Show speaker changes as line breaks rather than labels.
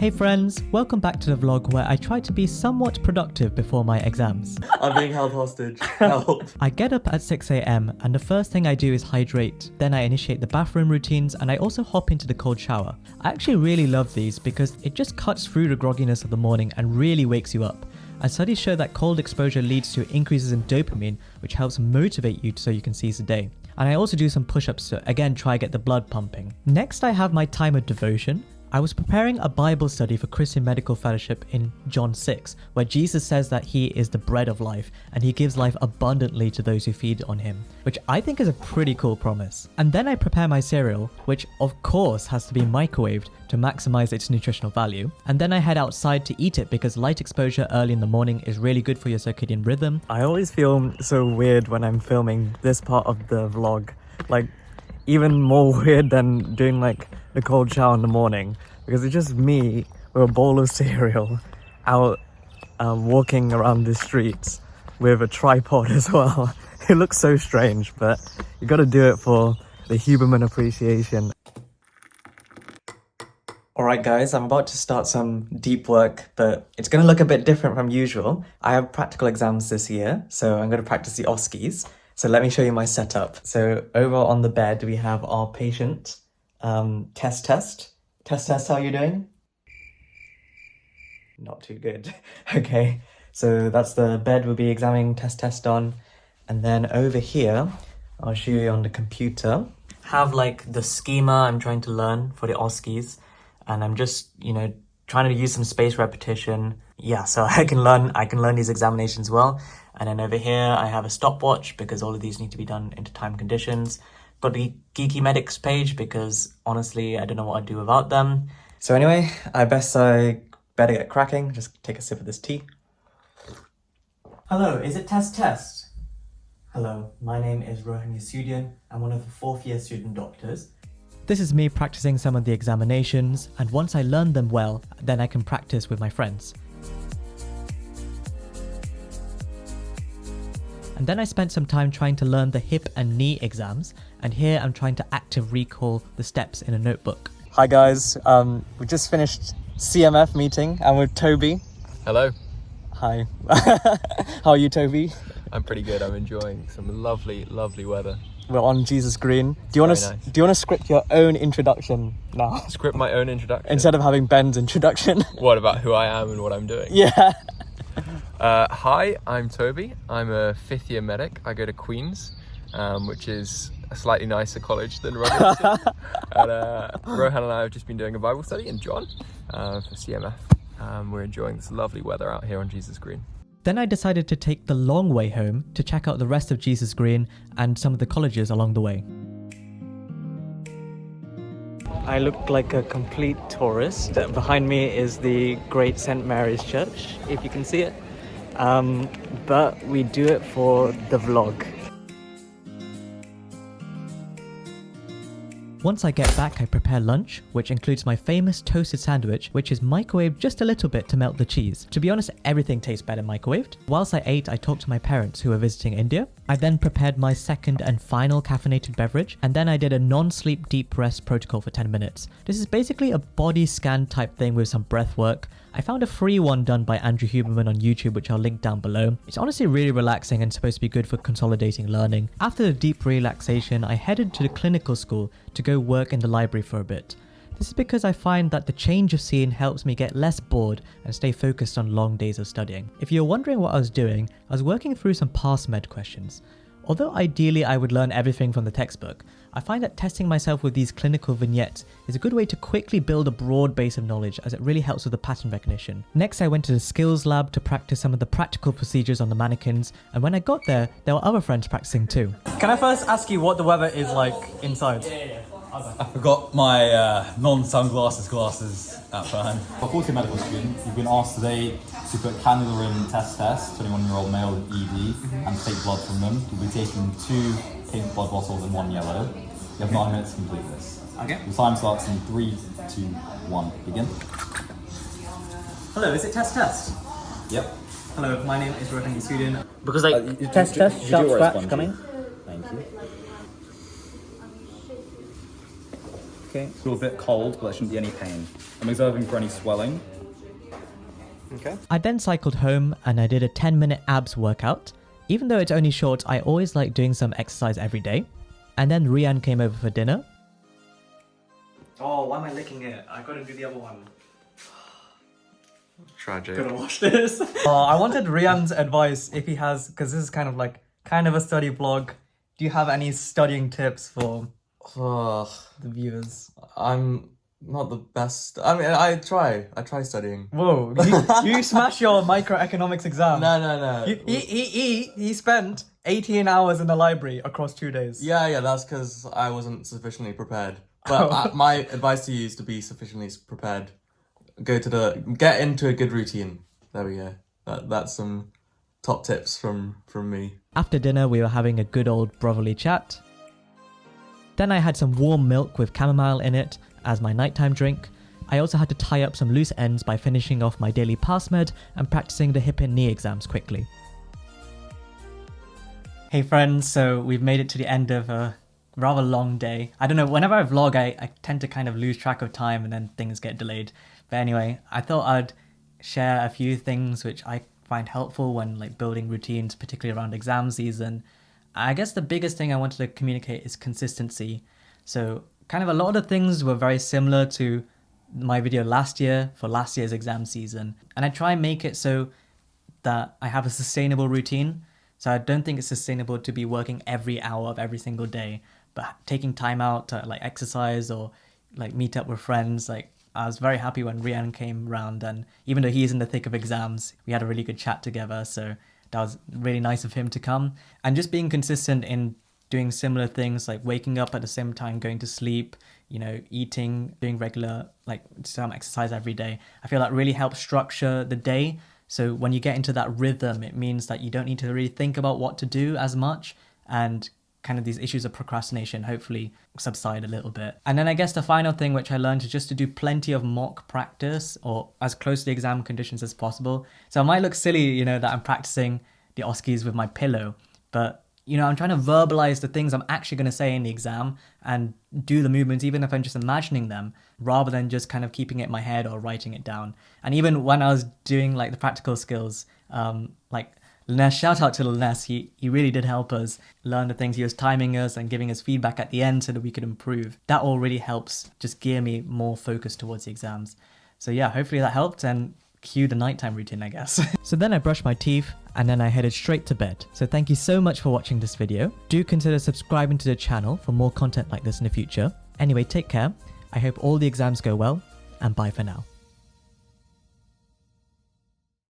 Hey friends, welcome back to the vlog where I try to be somewhat productive before my exams.
I'm being held hostage. Help.
I get up at 6 a.m. and the first thing I do is hydrate. Then I initiate the bathroom routines and I also hop into the cold shower. I actually really love these because it just cuts through the grogginess of the morning and really wakes you up. And studies show that cold exposure leads to increases in dopamine, which helps motivate you so you can seize the day. And I also do some push-ups to again try get the blood pumping. Next I have my time of devotion. I was preparing a Bible study for Christian Medical Fellowship in John 6, where Jesus says that he is the bread of life and he gives life abundantly to those who feed on him, which I think is a pretty cool promise. And then I prepare my cereal, which of course has to be microwaved to maximize its nutritional value. And then I head outside to eat it because light exposure early in the morning is really good for your circadian rhythm. I always feel so weird when I'm filming this part of the vlog, like even more weird than doing like the cold shower in the morning, because it's just me with a bowl of cereal out walking around the streets with a tripod as well. It looks so strange, but you gotta do it for the Huberman appreciation. Alright guys, I'm about to start some deep work, but it's gonna look a bit different from usual. I have practical exams this year, so I'm gonna practice the OSCEs. So let me show you my setup. So over on the bed, we have our patient. Test. Test, how are you doing? Not too good. Okay, so that's the bed we'll be examining test on. And then over here, I'll show you on the computer. Have like the schema I'm trying to learn for the OSCEs. And I'm just, trying to use some spaced repetition. Yeah, so I can learn these examinations well. And then over here, I have a stopwatch because all of these need to be done into time conditions. Got the Geeky Medics page because honestly, I don't know what I'd do without them. So anyway, I better get cracking. Just take a sip of this tea. Hello, is it test? Hello, my name is Rohan Yesudian. I'm one of the fourth year student doctors. This is me practicing some of the examinations, and once I learn them well, then I can practice with my friends. And then I spent some time trying to learn the hip and knee exams, and here I'm trying to active recall the steps in a notebook. Hi guys, we just finished CMF meeting. I'm with Toby.
Hello.
Hi. How are you, Toby?
I'm pretty good. I'm enjoying some lovely, lovely weather.
We're on Jesus Green. Do you want to script your own introduction now?
Script my own introduction?
Instead of having Ben's introduction.
What about who I am and what I'm doing?
Yeah.
Hi, I'm Toby. I'm a fifth year medic. I go to Queen's, which is a slightly nicer college than Rohan. And Rohan and I have just been doing a Bible study in John for CMF. We're enjoying this lovely weather out here on Jesus Green.
Then I decided to take the long way home to check out the rest of Jesus Green and some of the colleges along the way. I look like a complete tourist. Behind me is the Great St. Mary's Church, if you can see it. But we do it for the vlog. Once I get back, I prepare lunch, which includes my famous toasted sandwich, which is microwaved just a little bit to melt the cheese. To be honest, everything tastes better microwaved. Whilst I ate, I talked to my parents who were visiting India. I then prepared my second and final caffeinated beverage, and then I did a non-sleep deep rest protocol for 10 minutes. This is basically a body scan type thing with some breath work. I found a free one done by Andrew Huberman on YouTube, which I'll link down below. It's honestly really relaxing and supposed to be good for consolidating learning. After the deep relaxation, I headed to the clinical school to go work in the library for a bit. This is because I find that the change of scene helps me get less bored and stay focused on long days of studying. If you're wondering what I was doing, I was working through some past med questions. Although ideally I would learn everything from the textbook, I find that testing myself with these clinical vignettes is a good way to quickly build a broad base of knowledge, as it really helps with the pattern recognition. Next I went to the skills lab to practice some of the practical procedures on the mannequins, and when I got there were other friends practicing too. Can I first ask you what the weather is like inside?
I forgot my non-sunglasses glasses at hand. For 40 medical student, you've been asked today to put cannula in test, 21-year-old male with ED, and take blood from them. You'll be taking 2 pink blood bottles and 1 yellow. You have 9 minutes to complete this.
Okay.
The time starts in 3, 2, 1. Begin.
Hello, is it test?
Yep.
Hello, my name is Rohan Yesudian.
Because test, sharp scratch coming.
Thank you.
Okay.
Feel a bit cold, but there shouldn't be any pain. I'm observing for any swelling.
Okay.
I then cycled home and I did a 10-minute abs workout. Even though it's only short, I always like doing some exercise every day. And then Rian came over for dinner. Oh, why am I licking it? I gotta do the other one.
Tragic.
Gotta watch this. I wanted Rian's advice if he has, because this is kind of a study vlog. Do you have any studying tips for
Ugh,
the viewers?
I'm not the best. I mean, I try studying.
Whoa, you smashed your microeconomics exam.
No.
He spent 18 hours in the library across 2 days.
Yeah, that's because I wasn't sufficiently prepared. But my advice to you is to be sufficiently prepared. Get into a good routine. There we go. That's some top tips from me.
After dinner, we were having a good old brotherly chat. Then I had some warm milk with chamomile in it as my nighttime drink. I also had to tie up some loose ends by finishing off my daily pass med and practicing the hip and knee exams quickly. Hey friends, so we've made it to the end of a rather long day. I don't know, whenever I vlog, I tend to kind of lose track of time and then things get delayed. But anyway, I thought I'd share a few things which I find helpful when building routines, particularly around exam season. I guess the biggest thing I wanted to communicate is consistency. So kind of a lot of the things were very similar to my video last year for last year's exam season. And I try and make it so that I have a sustainable routine. So I don't think it's sustainable to be working every hour of every single day, but taking time out to exercise or meet up with friends. I was very happy when Rian came round, and even though he's in the thick of exams, we had a really good chat together. So that was really nice of him to come. And just being consistent in doing similar things, like waking up at the same time, going to sleep, eating, doing regular, some exercise every day. I feel that really helps structure the day. So when you get into that rhythm, it means that you don't need to really think about what to do as much, and kind of these issues of procrastination hopefully subside a little bit. And then I guess the final thing which I learned is just to do plenty of mock practice, or as close to the exam conditions as possible. So it might look silly, that I'm practicing the OSCEs with my pillow, but I'm trying to verbalize the things I'm actually going to say in the exam and do the movements, even if I'm just imagining them, rather than just kind of keeping it in my head or writing it down. And even when I was doing the practical skills, Lanesh, shout out to Lanesh, he really did help us learn the things. He was timing us and giving us feedback at the end so that we could improve. That all really helps just gear me more focused towards the exams. So yeah, hopefully that helped, and cue the nighttime routine, I guess. So then I brushed my teeth and then I headed straight to bed. So thank you so much for watching this video. Do consider subscribing to the channel for more content like this in the future. Anyway, take care. I hope all the exams go well, and bye for now.